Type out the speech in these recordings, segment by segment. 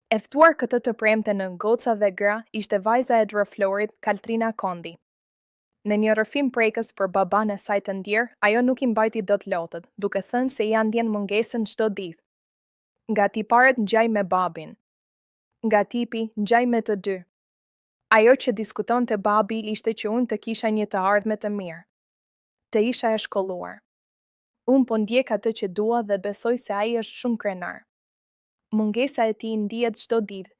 E ftuar këtë të premte në goca dhe gra ishte vajza e Droflorit, Kaltrina Kondi. Në një rrëfim prekës për baban e saj të ndjer, ajo nuk I mbajti dot lotët, duke thënë se ja ndjen mungesën çdo ditë. Nga tiparet ngjaj me babin. Nga tipi ngjaj me të dy. Ajo që diskutonte babi ishte që unë të kisha një të ardhme të mirë. Të isha e shkolluar. Unë po ndjek atë që dua dhe besoj se ai është shumë krenar. Mungesa e tij ndihet çdo ditë.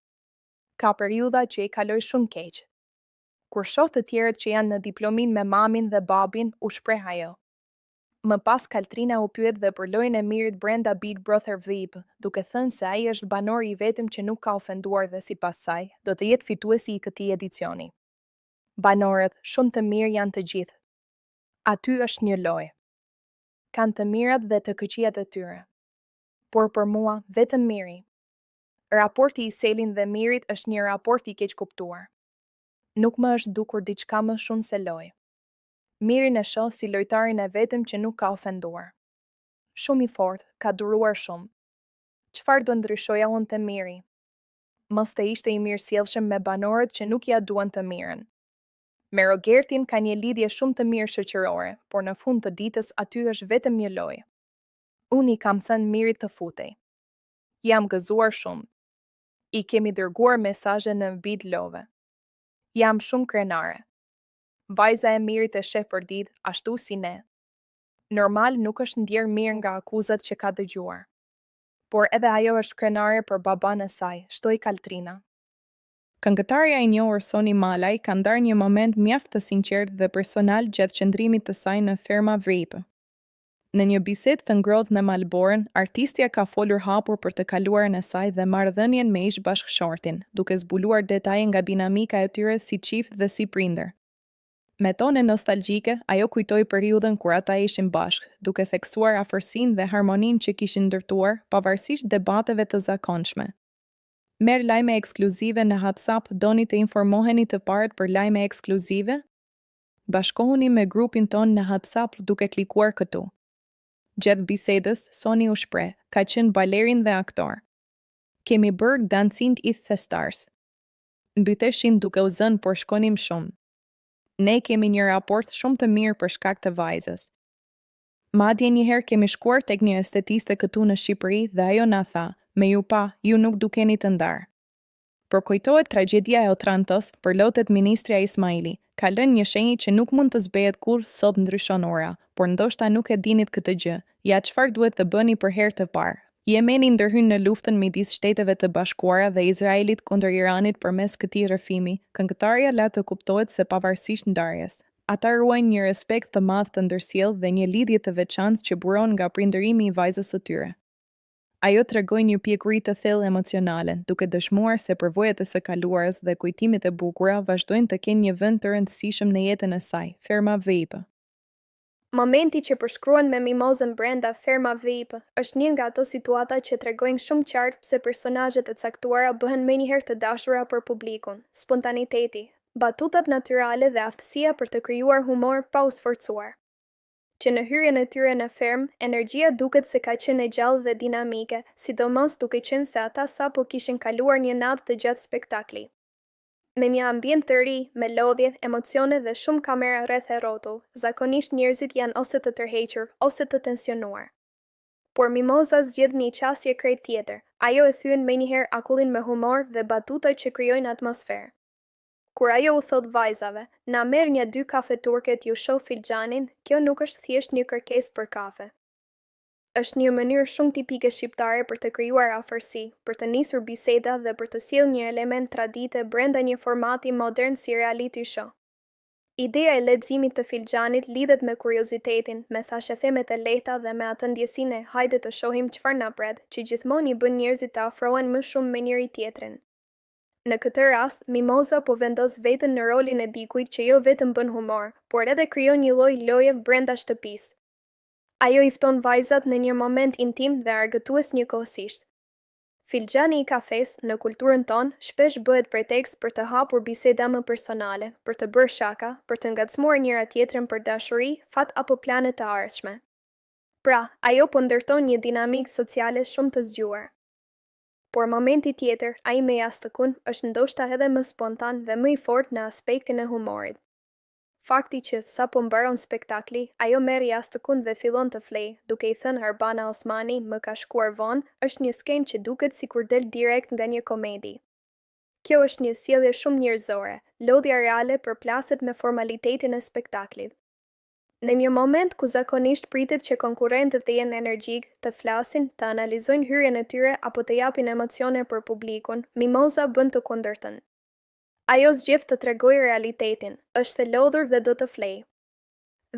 Ka periudha që I kaloj shumë keq. Kur shoh të tjerët që janë në diplomin me mamin dhe babin, u shpreh ajo. Më pas Kaltrina u pyet dhe për lojën e mirit brenda Big Brother VIP, duke thënë se ai është banori I vetëm që nuk ka ofenduar dhe sipas saj, do të jetë fituesi I këtij edicioni. Banorët, shumë të mirë janë të gjithë. Aty është një lojë. Kanë të mirat dhe të këqijat e tyre. Por për mua, vetëm miri. Raporti I Selin dhe Mirit është një raport I keq kuptuar. Nuk më është dukur diçka më shumë se lojë. Mirin e shoh si lojtarin e vetëm që nuk ka ofenduar. Shumë I fortë, ka duruar shumë. Çfarë do ndryshoja unë te Miri? Mos të ishte I mirësjellshëm me banorët që nuk ja duan të mirën. Me Rogertin ka një lidhje shumë të mirë shoqërore, por në fund të ditës aty është vetëm një lojë. Unë I kam thënë Mirit të futej. Jam gëzuar shumë. I kemi dërguar mesazhe në bit love. Jam shumë krenare. Vajza e Mirit e sheh për ditë, ashtu si ne. Normal nuk është ndjer mirë nga akuzat që ka dëgjuar. Por edhe ajo është krenare për baban e saj, shtoi Kaltrina. Këngëtarja I njohur Soni Malaj ka ndarë një moment mjaft të sinqertë dhe personal gjatë qëndrimit të saj në ferma VIP. Në një bisedë të ngrohtë në Malborën, artistja ka folur hapur për të kaluarën e saj dhe marrëdhënien me ish bashkëshortin, duke zbuluar detaje nga dinamika e tyre si çift dhe si prindër. Me tone nostalgjike, ajo kujtoi periudhën kur ata ishin bashkë, duke theksuar afërsinë dhe harmoninë që kishin ndërtuar, pavarësisht debateve të zakonshme. Merr lajme ekskluzive në WhatsApp, doni të informoheni të parët për lajme ekskluzive? Bashkohuni me grupin ton në WhatsApp duke klikuar këtu. Gjatë bisedës, Soni u shpreh, ka qenë balerin dhe aktor. Kemi bërë Dancing with the Stars. Mbyteshin duke u zënë por shkonim shumë. Ne kemi një raport shumë të mirë për shkak të vajzës. Madje njëherë kemi shkuar tek një estetiste këtu në Shqipëri dhe ajo na tha, me ju pa, ju nuk dukeni të ndarë. Por kujtohet tragjedia e Otrantos, përlotet ministrja Ismaili, ka lënë një shenjë që nuk mund të zbehet kur sot ndryshon ora, por ndoshta nuk e dinit këtë gjë. Ja çfarë duhet të bëni për herë të parë. Jemeni ndërhyn në luftën midis Shteteve të Bashkuara dhe Izraelit kundër Iranit përmes këtij rrëfimi, këngëtarja la të kuptohet se pavarësisht ndarjes, ata ruajnë një respekt të madh të ndërsjellë dhe një lidhje të veçantë që buron nga prindërimi I vajzës së tyre. Ajo tregoi një pjekuri të thellë emocionale, duke dëshmuar se përvojat e së kaluarës dhe kujtimet e bukura vazhdojnë të kenë një vend të rëndësishëm në jetën e saj, ferma VIP. Momenti që përshkruan me mimozën brenda ferma VIP është një nga ato situata që tregojnë shumë qartë pse personazhet e caktuara bëhen menjëherë të dashura për publikun. Spontaniteti, batutat natyrale dhe aftësia për të krijuar humor pa u sforcuar. Që në hyrjen e tyre në fermë, energjia duket se ka qenë e gjallë dhe dinamike, sidomos duke qenë se ata sapo kishin kaluar një natë të gjatë spektakli. Me një ambient të ri, me lodhje, emocione dhe shumë kamera rreth e rrotull, zakonisht njerëzit janë ose të tërhequr, ose të tensionuar. Por Mimoza zgjedh një qasje krejt tjetër, ajo e thyen menjëherë akullin me humor dhe batuta që krijojnë atmosferë. Kur ajo u thot vajzave, na merr një 2 kafe turke t'ju shoh filxhanin, kjo nuk është thjesht një kërkesë për kafe. Është një mënyrë shumë tipike shqiptare për të krijuar afërsi, për të nisur biseda dhe për të sjellë një element tradite brenda një formati modern si reality show. Ideja e leximit të filxhanit lidhet me kuriozitetin, me thashethemet e lehta dhe me atë ndjesinë e hajde të shohim çfarë na pret, që gjithmonë I bën njerëzit të afrohen më shumë me njëri tjetrin. Në këtë rast, Mimoza po vendos veten në rolin e dikujt që jo vetëm bën humor, por edhe krijon një lloj loje brenda shtëpisë. Ajo I fton vajzat në një moment intim dhe argëtues njëkohësisht. Filxhani I kafes, në kulturën tonë, shpesh bëhet pretekst për të hapur biseda më personale, për të bërë shaka, për të ngacmuar njëra tjetrën për dashuri, fat apo plane të ardhshme. Pra, ajo po ndërton një dinamikë sociale shumë të zgjuar. por momenti tjetër, ai më jashtëkun është ndoshta edhe më spontan dhe më i fortë në aspektin e humorit. Fakti që sa po mbaron spektakli, ajo merr jashtëkun dhe fillon të flej, duke i thënë Arbana Osmani më ka shkuar vonë, është një skenë që duket sikur del direkt nga një komedi. Kjo është një sjellje shumë njerëzore, lodhja reale përplaset me formalitetin e spektaklit. Në një moment ku zakonisht pritet që konkurrentët të jenë energjik, të flasin, të analizojnë hyrjen e tyre apo të japin emocione për publikun, Mimoza bën të kundërtën. Ajo zgjedh të tregojë realitetin, është e lodhur dhe do të flejë.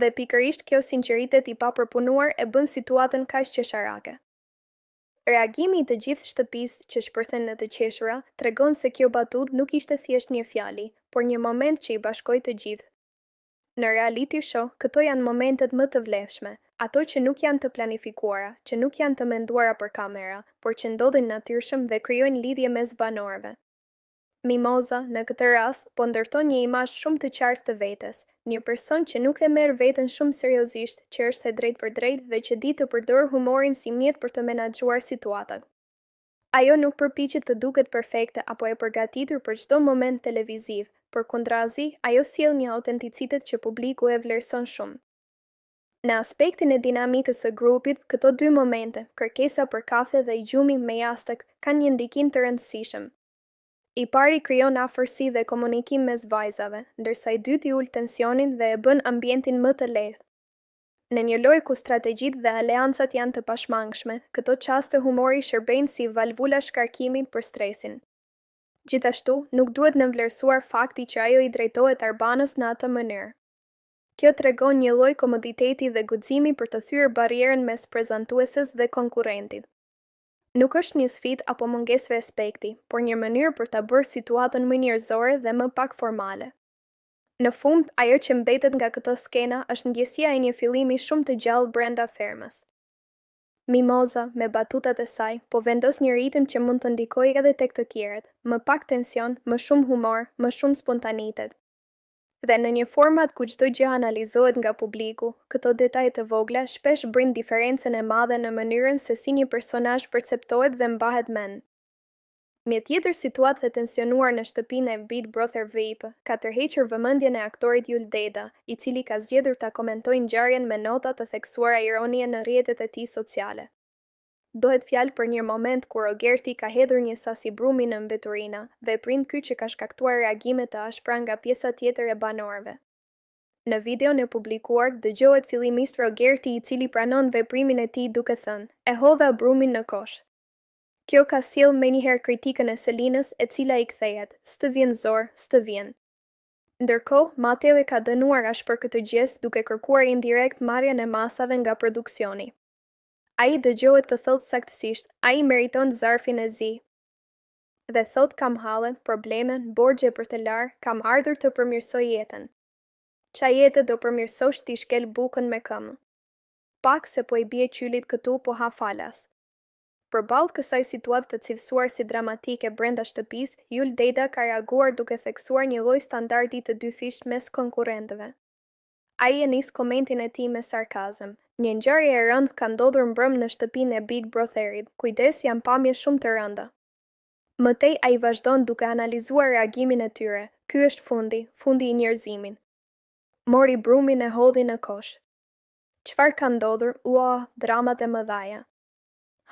Dhe pikërisht kjo sinqeritet i papërpunuar e bën situatën kaq qesharake. Reagimi i të gjithë shtëpisë që shpërthen në të qeshura tregon se kjo batut nuk ishte thjesht një fjali, por një moment që i bashkoi të gjithë. Në reality show, këto janë momentet më të vlefshme, ato që nuk janë të planifikuara, që nuk janë të menduara për kamera, por që ndodhin natyrshëm dhe krijojnë lidhje mes banorëve. Mimoza, në këtë rast, po ndërton një imazh shumë të qartë të vetes, një person që nuk e merr veten shumë seriozisht, që është e drejtë për drejtë dhe që di të përdor humorin si mjet për të menaxhuar situatat. Ajo nuk përpiqet të duket perfekte apo e përgatitur për çdo moment televiziv, përkundrazi, ajo sjell një autenticitet që publiku e vlerëson shumë. Në aspektin e dinamikës së grupit, këto dy momente, kërkesa për kafe dhe i gjumi me jastëk, kanë një ndikim të rëndësishëm. I pari krijon afërsi dhe komunikim mes vajzave, ndërsa i dyti ul tensionin dhe e bën ambientin më të lehtë. Në një lojë ku strategjitë dhe aleancat janë të pashmangshme, këto çaste humori shërbejnë si valvula shkarkimi për stresin. Gjithashtu, nuk duhet nënvlerësuar fakti që ajo i drejtohet Arbanës në atë mënyrë. Kjo tregon një lloj komoditeti dhe guximi për të thyer barrierën mes prezantueses dhe konkurrentit. Nuk është një sfidë apo mungesë respekti, por një mënyrë për ta bërë situatën më njerëzore dhe më pak formale. Në fund, ajo që mbetet nga këto skena është ndjesia e një fillimi shumë të gjallë brenda fermës. Mimoza, me batutat e saj, po vendos një ritëm që mund të ndikojë edhe tek të tjerët, më pak tension, më shumë humor, më shumë spontanitet. Dhe në një format ku çdo gjë analizohet nga publiku, këto detaje të vogla shpesh bëjnë diferencën e madhe në mënyrën se si një personazh perceptohet dhe mbahet mend. Me tjetër situatë të tensionuar në shtëpinë e Big Brother VIP, ka tërhequr vëmendjen e aktorit Yul Deda, i cili ka zgjedhur ta komentojë ngjarjen me nota të theksuara ironie në rrjetet e tij sociale. Dohet fjalë për një moment kur Rogerti ka hedhur një sasi brumi në mbeturina dhe prind ky që ka shkaktuar reagime të ashpra nga pjesa tjetër e banorëve. Në videon e publikuar, dëgjohet fillimisht Rogerti i cili pranon veprimin e tij duke thënë: "E hodha brumin në kosh." Kjo ka sjell menjëherë kritikën e Selinës, e cila i kthehet: "S'të vjen zor, s'të vjen." Ndërkohë, Mateo e ka dënuar ashpër këtë gjes duke kërkuar indirekt marrjen e masave nga produksioni. Ai dëgjohet të thotë saktësisht, ai meriton zarfin e zi. Dhe thot kam halle, probleme, borxhe për të larë, kam ardhur të përmirësoj jetën. Qa jetë do përmirësosh t'i shkel bukën me këmë. Pak se po i bie qylit këtu po ha falas. Përballë kësaj situatë të cilësuar si dramatike brenda shtëpisë, Yul Deda ka reaguar duke theksuar një lloj standardi të dyfisht mes konkurrentëve. Ai e nis komentin e tij me sarkazëm. Një ngjarje e rëndë ka ndodhur mbrëm në shtëpinë e Big Brotherit, kujdes janë pamje shumë të rënda. Mëtej ai vazhdon duke analizuar reagimin e tyre. Ky është fundi i njerëzimin. Mori brumin e hodhi në kosh. Çfarë ka ndodhur? Dramat e mëdhaja.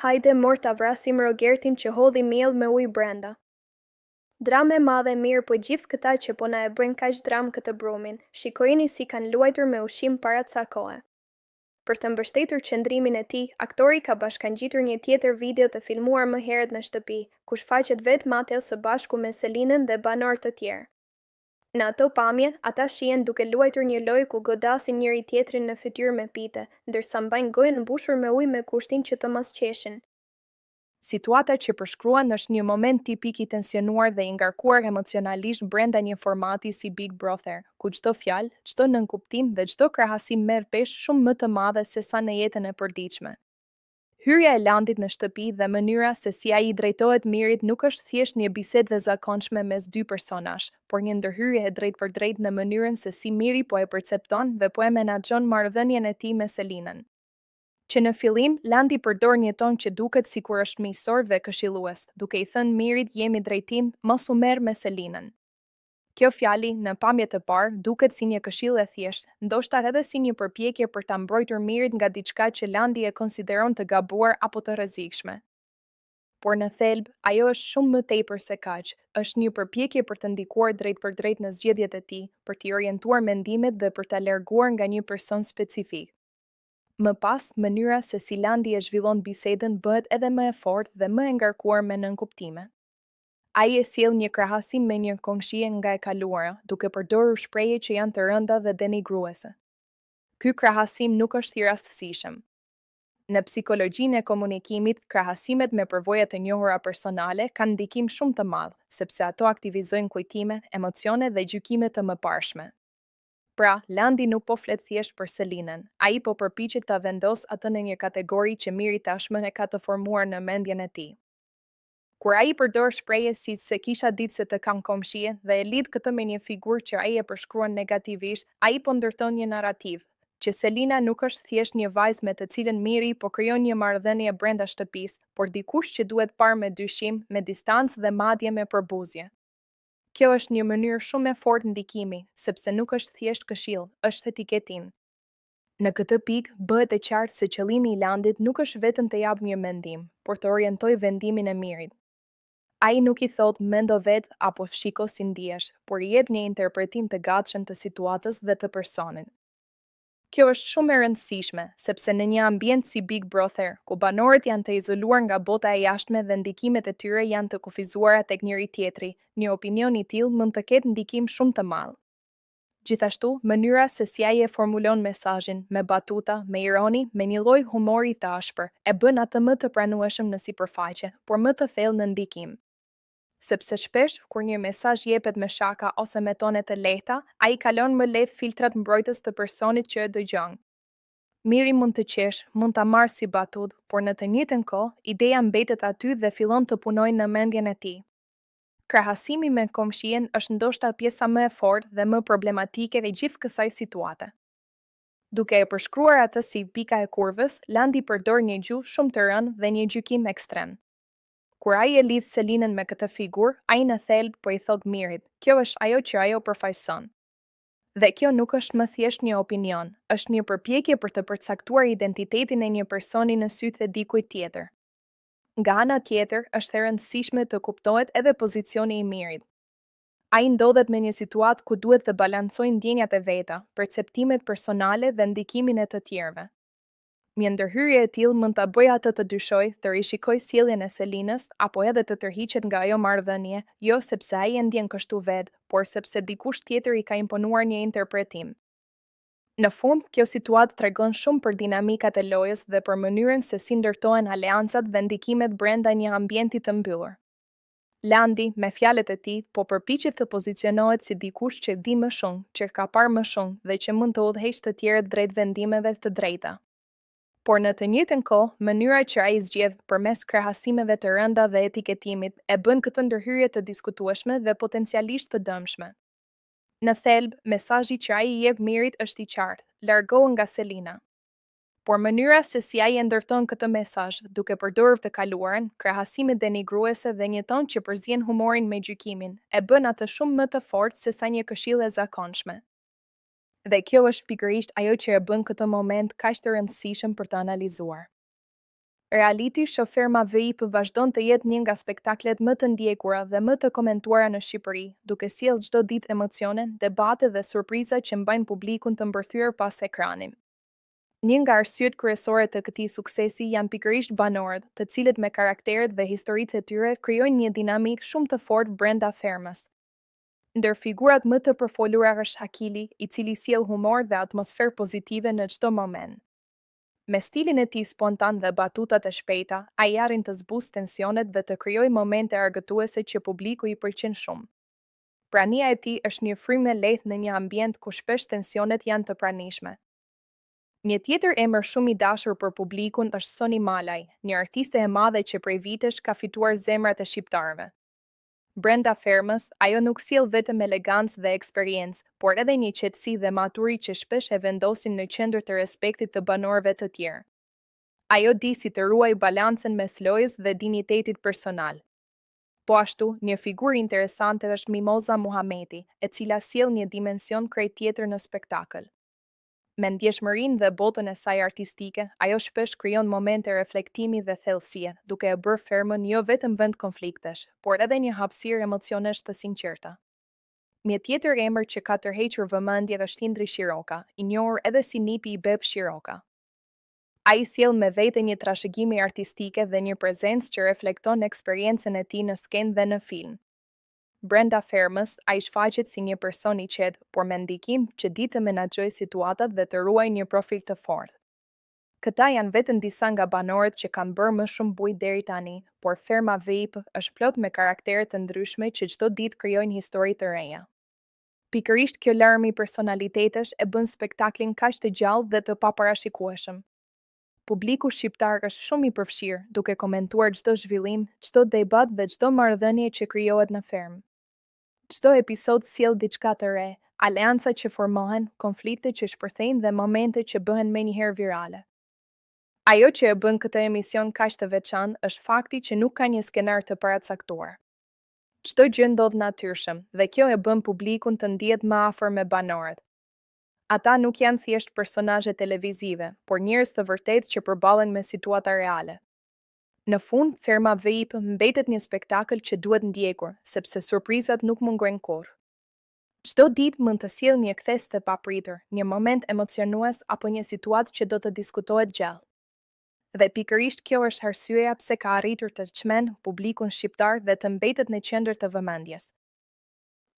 Hajde mor ta vrasim Rogertin që hodhi miell me ujë brenda. Dramë e madhe mirë, po gjithë këta që po na e bëjnë kaq dram këtë brumin, shikojini si kanë luajtur me ushqim para ca kohe. Për të mbështetur qëndrimin e tij, aktori ka bashkangjitur një tjetër video të filmuar më herët në shtëpi, ku shfaqet vetë Mateo së bashku me Selinën dhe banorë të tjerë. Në ato pamje, ata shihen duke luajtur një lojë ku godasin njëri tjetrin në fytyrë me pite, ndërsa mbajnë gojën mbushur me ujë me kushtin që të mos qeshin. Situata që përshkruan është një moment tipik i tensionuar dhe i ngarkuar emocionalisht brenda një formati si Big Brother, ku çdo fjalë, çdo nënkuptim dhe çdo krahasim merr peshë shumë më të madhe se sa në jetën e përditshme. Hyrja e Landit në shtëpi dhe mënyra se si ai i drejtohet Mirit nuk është thjesht një bisedë e zakonshme mes dy personazh, por një ndërhyrje e drejtpërdrejtë në mënyrën se si Miri po e percepton dhe po e menaxhon marrëdhënien e tij me Selinën. Që në fillim, Landi përdor një ton që duket sikur është miqësor dhe këshillues, duke i thënë Mirit jemi drejtim, mos u merr me Selinën. Kjo fjali, në pamje të parë, duket si një këshill e thjeshtë, ndoshta edhe si një përpjekje për ta mbrojtur Mirit nga diçka që Landi e konsideron të gabuar apo të rrezikshme. Por në thelb, ajo është shumë më tepër se kaq, është një përpjekje për të ndikuar drejt për drejt në zgjedhjet e tij, për t'i orientuar mendimet dhe për ta larguar nga një person specifik. Më pas, mënyra se si Landi e zhvillon bisedën bëhet edhe më e fortë dhe më e ngarkuar me nënkuptime. Ai e sjell një krahasim me një komshie nga e kaluara, duke përdorur shprehje që janë të rënda dhe denigruese. Ky krahasim nuk është i rastësishëm. Në psikologjinë e komunikimit, krahasimet me përvoja të njohura personale kanë ndikim shumë të madh, sepse ato aktivizojnë kujtime, emocione dhe gjykime të mëparshme. Pra, Landi nuk po flet thjesht për Selinën, ai po përpiqet ta vendosë atë në një kategori që Miri tashmë e ka të formuar në mendjen e tij. Kur ai përdor shprehje si se kisha ditë se të kam komshie dhe e lidh këtë me një figurë që ai e përshkruan negativisht, ai po ndërton një narrativ, që Selina nuk është thjesht një vajzë me të cilën Miri po krijon një marrëdhënie brenda shtëpisë, por dikush që duhet parë me dyshim, me distancë dhe madje me përbuzje. Kjo është një mënyrë shumë e fortë ndikimi, sepse nuk është thjesht këshill, është etiketim. Në këtë pikë, bëhet e qartë se qëllimi i Landit nuk është vetëm të japë një mendim, por të orientojë vendimin e Mirit. Ai nuk i thot mendo vet apo shiko si ndihesh, por i jep një interpretim të gatshëm të situatës dhe të personit. Kjo është shumë e rëndësishme, sepse në një ambient si Big Brother, ku banorët janë të izoluar nga bota e jashtme dhe ndikimet e tyre janë të kufizuara tek njëri tjetri, një opinion i tillë mund të ketë ndikim shumë të madh. Gjithashtu, mënyra se si ai e formulon mesazhin, me batuta, me ironi, me një lloj humori të ashpër, e bën atë më të pranueshëm në sipërfaqe, por më të thellë në ndikim. Sepse shpesh, kur një mesazh jepet me shaka ose me tone të lehta, ai kalon më lehtë filtrat mbrojtës të personit që e dëgjon. Miri mund të qesh, mund ta marrë si batut, por në të njëjtën kohë, ideja mbetet aty dhe fillon të punojë në mendjen e tij. Krahasimi me komshien është ndoshta pjesa më e fortë dhe më problematike e gjithë kësaj situate. Duke e përshkruar atë si pika e kurvës, Landi përdor një gjuhë shumë të rënë dhe një gjykim ekstrem. Kur ai e lidh Selinën me këtë figurë, ai në thelb po i thot Mirit, kjo është ajo që ajo përfaqëson. Dhe kjo nuk është më thjesht një opinion, është një përpjekje për të përcaktuar identitetin e një personi në sytë e dikujt tjetër. Nga ana tjetër, është e rëndësishme të kuptohet edhe pozicioni i Mirit. Ai ndodhet me një situatë ku duhet të balancojë ndjenjat e veta, perceptimet personale dhe ndikimin e të tjerëve. Një ndërhyrje e tillë mund ta bëjë atë të dyshojë, të rishikojë sjelljen e Selinës apo edhe të tërhiqet nga ajo marrëdhënie, jo sepse ai e ndjen kështu vetë, por sepse dikush tjetër i ka imponuar një interpretim. Në fund, kjo situatë tregon shumë për dinamikat e lojës dhe për mënyrën se si ndërtohen aleancat dhe ndikimet brenda një ambienti të mbyllur. Landi, me fjalët e tij, po përpiqet të pozicionohet si dikush që di më shumë, që ka parë më shumë dhe që mund të udhëheqë të tjerët drejt vendimeve të drejta. Por në të njëjtën kohë, mënyra që ai zgjedh përmes krahasimeve të rënda dhe etiketimit e bën këtë ndërhyrje të diskutueshme dhe potencialisht të dëmshme. Në thelb, mesazhi që ai i jep Mirit është i qartë: largohu nga Selina. Por mënyra se si ai e ndërton këtë mesazh, duke përdorur të kaluarën, krahasime denigruese dhe një ton që përzien humorin me gjykimin, e bën atë shumë më të fortë se sa një këshill e zakonshme. Dhe kjo është pikërisht ajo që e bën këtë moment kaq të rëndësishëm për të analizuar. Reality show Ferma VIP vazhdon të jetë një nga spektaklet më të ndjekura dhe më të komentuara në Shqipëri, duke sjellë çdo ditë emocione, debate dhe surpriza që mbajnë publikun të mbërthyer pas ekranit. Një nga arsyet kryesore të këtij suksesi janë pikërisht banorët, të cilët me karakteret dhe historitë e tyre krijojnë një dinamik shumë të fortë brenda fermës. Ndër figurat më të përfolura është Hakili, i cili sjell humor dhe atmosferë pozitive në çdo moment. Me stilin e tij spontan dhe batutat e shpejta, ai arrin të zbusë tensionet dhe të krijojë momente argëtuese që publiku i pëlqen shumë. Prania e tij është një frymë e lehtë në një ambient ku shpesh tensionet janë të pranishme. Një tjetër emër shumë i dashur për publikun është Soni Malaj, një artiste e madhe që prej vitesh ka fituar zemrat e shqiptarëve. Brenda fermës, ajo nuk sjell vetëm elegancë dhe eksperiencë, por edhe një qetësi dhe maturi që shpesh e vendosin në qendër të respektit të banorëve të tjerë. Ajo di si të ruaj balancën mes lojës dhe dinjitetit personal. Po ashtu, një figurë interesante është Mimoza Muhameti, e cila sjell një dimension krejt tjetër në spektakël. Me ndjeshmërinë dhe botën e saj artistike, ajo shpesh krijon momente reflektimi dhe thellësie, duke e bërë fermën jo vetëm vend konfliktesh, por edhe një hapësirë emocionesh të sinqerta. Një tjetër emër që ka tërhequr vëmendjen është Indri Shiroka, i njohur edhe si nipi i Beb Shiroka. Ai sjell me vete një trashëgimi artistike dhe një prezencë që reflekton eksperiencën e tij në skenë dhe në film. Brenda fermës, ai shfaqet si një person i qetë, por me ndikim që di të menaxhojë situatat dhe të ruajë një profil të fortë. Këta janë vetëm disa nga banorët që kanë bërë më shumë bujë deri tani, por ferma VIP është plot me karaktere të ndryshme që çdo ditë krijojnë histori të reja. Pikërisht kjo larmi personalitetesh e bën spektaklin kaq të gjallë dhe të paparashikueshëm. Publiku shqiptar është shumë i përfshirë, duke komentuar çdo zhvillim, çdo debat dhe çdo marrëdhënie që krijohet në fermë. Çdo episod sjell diçka të re, aleanca që formohen, konflikte që shpërthejnë dhe momente që bëhen menjëherë virale. Ajo që e bën këtë emision kaq të veçantë është fakti që nuk ka një skenar të paracaktuar. Çdo gjë ndodh natyrshëm dhe kjo e bën publikun të ndihet më afër me banorët. Ata nuk janë thjesht personazhe televizive, por njerëz të vërtetë që përballen me situata reale. Në fund, ferma VIP mbetet një spektakël që duhet ndjekur, sepse surprizat nuk mungojnë kurrë. Çdo ditë mund të sjellë një kthes të papritur, një moment emocionues apo një situatë që do të diskutohet gjallë. Dhe pikërisht kjo është arsyeja pse ka arritur të çmend publikun shqiptar dhe të mbetet në qendër të vëmendjes.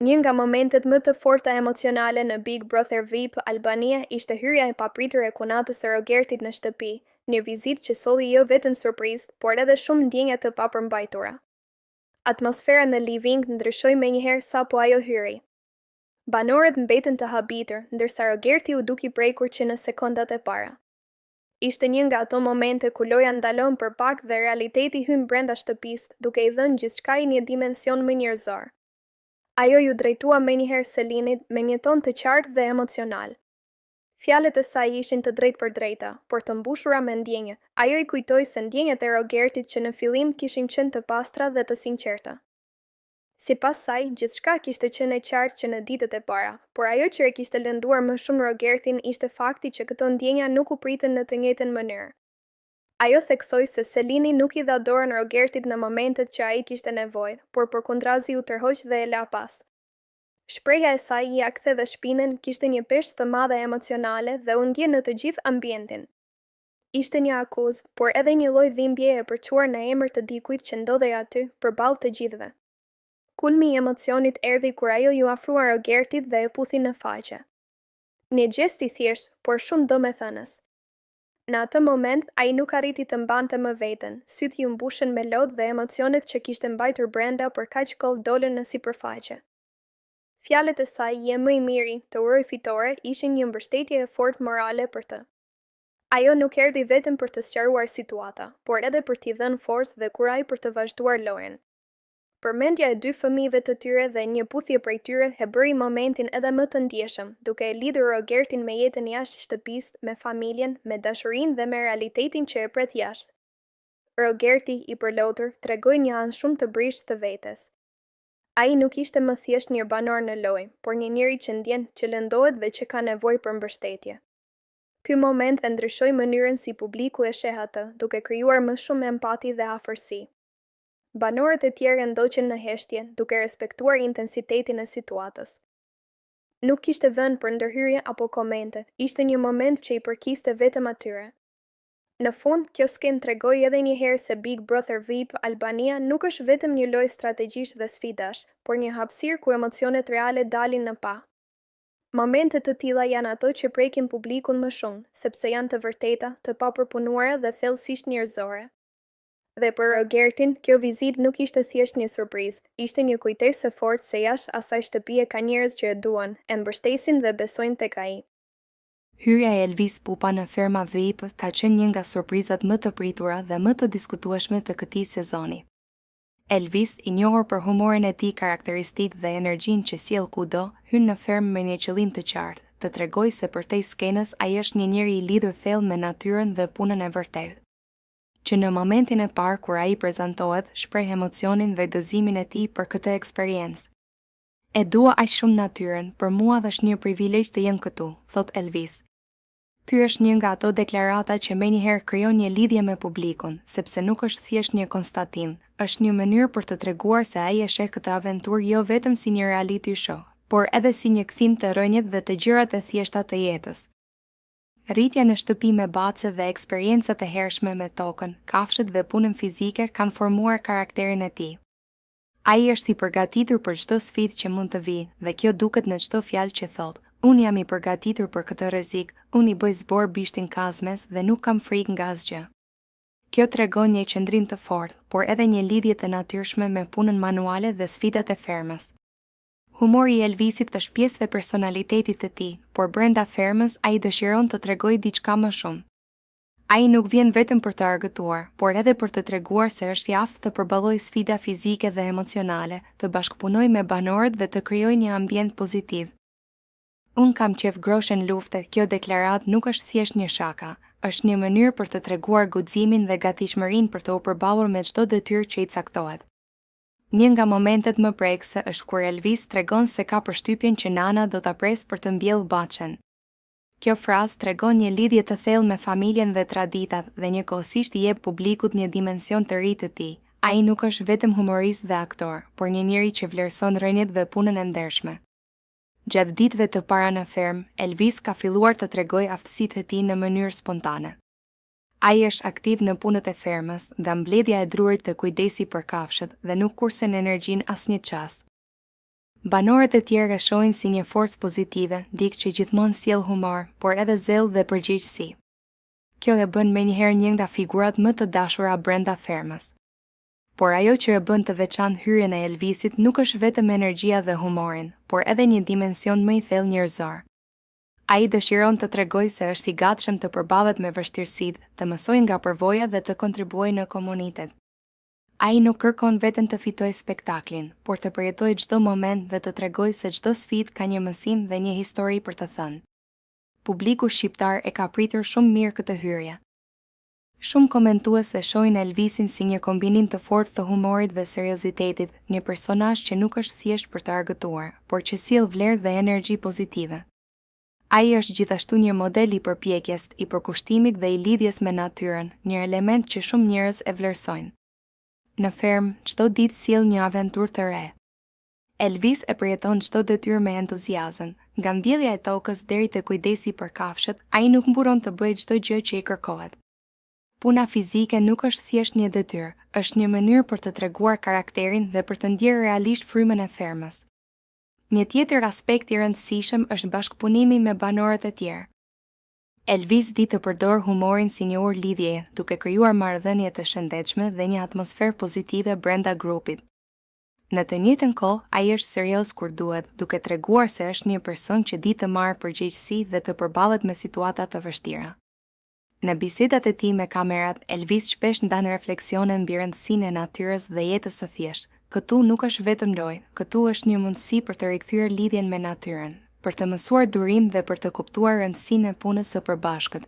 Një nga momentet më të forta emocionale në Big Brother VIP Albania ishte hyrja e papritur e konatës së Rogertit në shtëpi, një vizitë që solli jo vetëm surprizë, por edhe shumë ndjenja të papërmbajtura. Atmosfera në living ndryshoi menjëherë sapo ajo hyri. Banorët mbetën të habitur, ndërsa Rogerti u duki prekur që në sekondat e para. Ishte një nga ato momente ku loja ndalon për pak dhe realiteti hyn brenda shtëpisë, duke i dhënë gjithçka një dimension më njerëzor. Ajo ju drejtua menjëherë Selinit me një ton të qartë dhe emocional. Fjalët e saj ishin të drejtë për drejta, por të mbushura me ndjenjë. Ajo i kujtoi se ndjenjat e Rogertit që në fillim kishin qenë të pastra dhe të sinqerta. Sipas saj, gjithçka kishte qenë e qartë që në ditët e para, por ajo që e kishte lënduar më shumë Rogertin ishte fakti që këto ndjenja nuk u pritën në të njëjtën mënyrë. Ajo theksoi se Selini nuk i dha dorën Rogertit në momentet që ai kishte nevojë, por përkundrazi u tërhoq dhe e la pas. Shprehja e saj ia ktheve shpinën, kishte një peshë të madhe emocionale dhe u ndje në të gjithë ambientin. Ishte një akuzë, por edhe një lloj dhimbje e përçuar në emër të dikujt që ndodhej aty përballë të gjithëve. Kulmi i emocionit erdhi kur ajo ju afrua Rogertit dhe e puthi në faqe. Një gjest i thjesht, por shumë domethënës. Në atë moment, ai nuk arriti të mbante më veten, sytë ju mbushën me lodhë dhe emocionet që kishte mbajtur brenda për kaq kohë dolën në sipërfaqe. Fjalët e saj "je më i miri, të uroj fitore" ishin një mbështetje e fortë morale për të. Ajo nuk erdhi vetëm për të sqaruar situata, por edhe për t'i dhënë forcë dhe kuraj për të vazhduar lojën. Përmendja e dy fëmijëve të tyre dhe një puthje prej tyre e bëri momentin edhe më të ndjeshëm, duke e lidhur Rogertin me jetën jashtë shtëpisë, me familjen, me dashurinë dhe me realitetin që e pret jashtë. Rogerti, i përlotur, tregoi një anë shumë të brisht të vetes. Ai nuk ishte më thjesht një banor në lojë, por një njeri që ndjen, që lëndohet dhe që ka nevojë për mbështetje. Ky moment e ndryshoi mënyrën si publiku e sheh atë, duke krijuar më shumë empati dhe afërsi. Banorët e tjerë ndoqën në heshtje, duke respektuar intensitetin e situatës. Nuk kishte vend për ndërhyrje apo komente, ishte një moment që i përkiste vetëm atyre. Në fund, kjo skenë tregoi edhe një herë se Big Brother VIP Albania nuk është vetëm një lojë strategjish dhe sfidash, por një hapësirë ku emocionet reale dalin në pa. Momentet të tilla janë ato që prekin publikun më shumë, sepse janë të vërteta, të papërpunuara dhe thellësisht njerëzore. Dhe për Rogertin, kjo vizitë nuk ishte thjesht një surprizë, ishte një kujtesë e fortë se jashtë asaj shtëpie ka njerëz që e duan, e mbështesin dhe besojnë tek ai. Hyrja e Elvis Pupa në ferma VIP ka qenë një nga surprizat më të pritura dhe më të diskutueshme të këtij sezoni. Elvis, i njohur për humorin e tij karakteristik dhe energjinë që sjell kudo, hyn në fermë me një qëllim të qartë, të tregojë se përtej skenës ai është një njeri i lidhur thellë me natyrën dhe punën e vërtetë. që në momentin e parë kur ai prezantohet, shpreh emocionin dhe dëzimin e tij për këtë eksperiencë. E dua aq shumë natyrën, për mua dhe është një privilegj të jem këtu, thot Elvis. Ky është një nga ato deklarata që menjëherë krijon një lidhje me publikun, sepse nuk është thjesht një konstatim, është një mënyrë për të treguar se ai e sheh këtë aventurë jo vetëm si një reality show, por edhe si një kthim të rënjët dhe të gjërat e thjeshta të jetës. Rritja në shtëpi me bace dhe eksperiencat e hershme me tokën, kafshët dhe punën fizike kanë formuar karakterin e tij. Ai është i përgatitur për çdo sfidë që mund të vijë, dhe kjo duket në çdo fjalë që thot. Unë jam i përgatitur për këtë rrezik, unë i bëj zbor bishtin kazmes dhe nuk kam frikë nga asgjë. Kjo tregon një qëndrim të fortë, por edhe një lidhje të natyrshme me punën manuale dhe sfidat e fermës. Humori i Elvisit është pjesë e personalitetit të tij, por brenda fermës ai dëshiron të tregojë diçka më shumë. Ai nuk vjen vetëm për të argëtuar, por edhe për të treguar se është i aftë të përballojë sfida fizike dhe emocionale, të bashkëpunojë me banorët dhe të krijojë një ambient pozitiv. Unë kam qef groshen lufte, kjo deklarat nuk është thjesht një shaka, është një mënyrë për të treguar guximin dhe gatishmërinë për të u përballur me çdo detyrë që i caktohet. Një nga momentet më prekse është kur Elvis tregon se ka përshtypjen që nana do ta presë për të mbjellë baçen. Kjo frazë tregon një lidhje të thellë me familjen dhe traditat dhe njëkohësisht i jep publikut një dimension të ri të tij. Ai nuk është vetëm humorist dhe aktor, por një njeri që vlerëson rënjet dhe punën e ndershme. Gjatë ditëve të para në fermë, Elvis ka filluar të tregojë aftësitë e tij në mënyrë spontane. Ai është aktiv në punët e fermës dhe mbledhja e drurit të kujdesi për kafshët dhe nuk kursen energjinë asnjë çast. Banorët e tjerë e shohin si një forcë pozitive, dikë që gjithmonë sjell humor, por edhe zell dhe përgjegjësi. Kjo e bën menjëherë një nga figurat më të dashura brenda fermës. Por ajo që e bën të veçantë hyrjen e Elvisit nuk është vetëm energjia dhe humorin, por edhe një dimension më i thellë njerëzor. Ai dëshiron të tregojë se është i gatshëm të përballet me vështirësitë, të mësojë nga përvojat dhe të kontribuojë në komunitet. Ai nuk kërkon vetëm të fitojë spektaklin, por të përjetojë çdo moment dhe të tregojë se çdo sfidë ka një mësim dhe një histori për të thënë. Publiku shqiptar e ka pritur shumë mirë këtë hyrje. Shumë komentues e shohin Elvisin si një kombinim të fortë të humorit dhe seriozitetit, një personazh që nuk është thjesht për të argëtuar, por që sjell vlerë dhe energji pozitive. Ai është gjithashtu një model i përpjekjes, i përkushtimit dhe i lidhjes me natyrën, një element që shumë njerëz e vlerësojnë. Në fermë, çdo ditë sjell një aventurë të re. Elvis e përjeton çdo detyrë me entuziazëm, nga mbjellja e tokës deri te kujdesi për kafshët, ai nuk mburon të bëjë çdo gjë që i kërkohet. Puna fizike nuk është thjesht një detyrë, është një mënyrë për të treguar karakterin dhe për të ndjerë realisht frymën e fermës. Një tjetër aspekt i rëndësishëm është bashkëpunimi me banorët e tjerë. Elvis di të përdor humorin si një orë lidhjeje, duke krijuar marrëdhënie të shëndetshme dhe një atmosferë pozitive brenda grupit. Në të njëjtën kohë, ai është serioz kur duhet, duke treguar se është një person që di të marrë përgjegjësi dhe të përballet me situata të vështira. Në bisedat e tij me kamerat, Elvis shpesh ndan refleksione mbi rëndësinë e natyrës dhe jetës së thjeshtë. Këtu nuk është vetëm lojë, këtu është një mundësi për të rikthyer lidhjen me natyrën, për të mësuar durim dhe për të kuptuar rëndësinë e punës së përbashkët.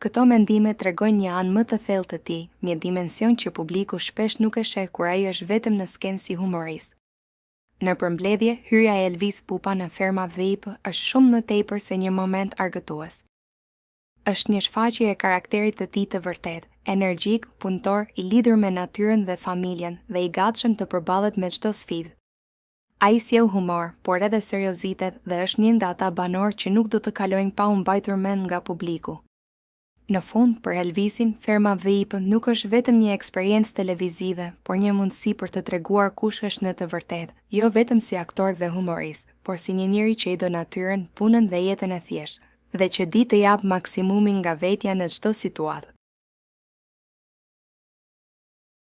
Këto mendime tregojnë një anë më të thellë të tij, një dimension që publiku shpesh nuk e sheh kur ai është vetëm në skenë si humorist. Në përmbledhje, hyrja e Elvis Pupa në ferma VIP është shumë më tepër se një moment argëtues. Është një shfaqje e karakterit të tij të vërtet, energjik, punëtor, i lidhur me natyrën dhe familjen dhe i gatshëm të përballet me çdo sfidë. Ai sjell humor, por edhe seriozitet dhe është një nga ata banor që nuk do të kalojnë pa u mbajtur mend nga publiku. Në fund, për Elvisin, ferma VIP nuk është vetëm një eksperiencë televizive, por një mundësi për të treguar kush është në të vërtetë, jo vetëm si aktor dhe humorist, por si një njeri që i do natyrën, punën dhe jetën e thjeshtë, dhe që di të jap maksimumin nga vetja në çdo situatë.